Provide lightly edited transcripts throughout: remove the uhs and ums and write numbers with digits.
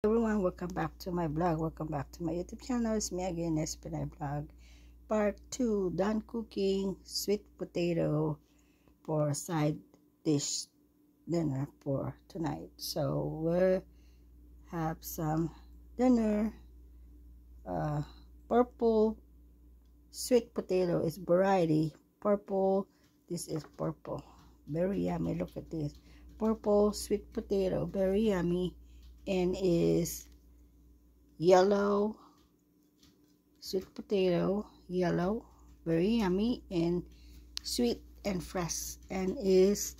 Everyone, welcome back to my blog. Welcome back to my YouTube channel. It's me again, Espinay Vlog. Part 2, done cooking sweet potato for side dish dinner for tonight. So we'll have some dinner. Purple sweet potato is variety. Purple, this is purple. Very yummy. Look at this. Purple sweet potato, very yummy. And is yellow sweet potato, yellow, very yummy and sweet and fresh, and is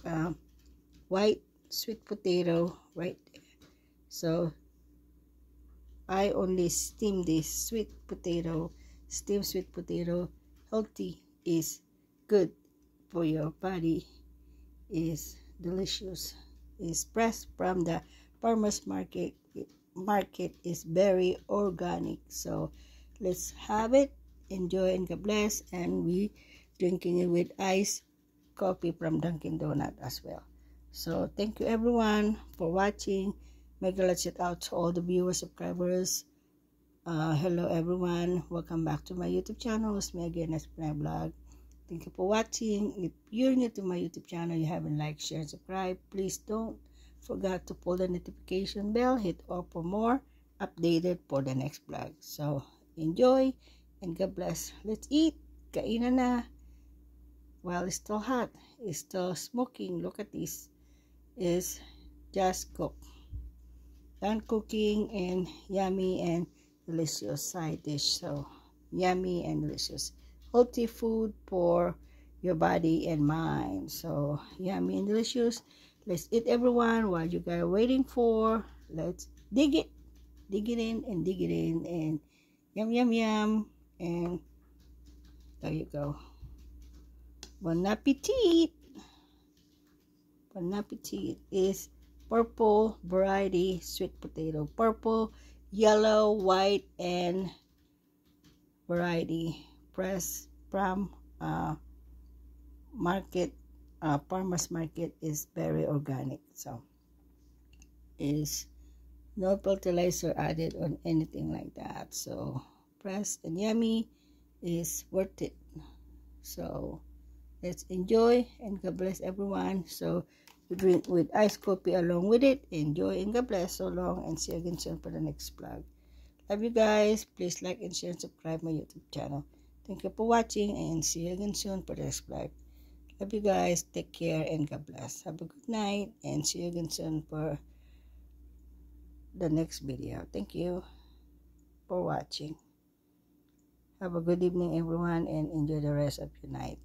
white sweet potato right there. So I only steam this sweet potato. Steamed sweet potato, healthy, is good for your body, is delicious, is pressed from the farmers market. Is very organic. So let's have it, enjoy, and God bless. And we drinking it with iced coffee from Dunkin' Donut as well. So thank you everyone for watching. Mega shout out to all the viewers, subscribers. Hello everyone, welcome back to my YouTube channel. It's me again, Espinay Vlog. Thank you for watching. If you're new to my YouTube channel, you haven't liked, share, and subscribe, please don't forget to pull the notification bell, hit all for more updated for the next vlog. So enjoy and God bless. Let's eat. Kainan na while it's still hot. It's still smoking. Look at this. Is just cooked. Done cooking and yummy and delicious side dish. So yummy and delicious. Healthy food for your body and mind. So yummy and delicious. Let's eat everyone. While you guys are waiting for, let's dig it in and dig it in, and yum yum yum, and there you go. Bon appetit. Bon appetit. Is purple variety sweet potato. Purple, yellow, white, and variety pressed from market. Farmers market is very organic, so is no fertilizer added on anything like that. So pressed and yummy, is worth it. So let's enjoy and God bless everyone. So you drink with iced coffee along with it. Enjoy and God bless. So long, and see you again soon for the next vlog. Love you guys. Please like and share and subscribe my YouTube channel. Thank you for watching, and see you again soon for the next vlog. Love you guys. Take care and God bless. Have a good night, and see you again soon for the next video. Thank you for watching. Have a good evening everyone, and enjoy the rest of your night.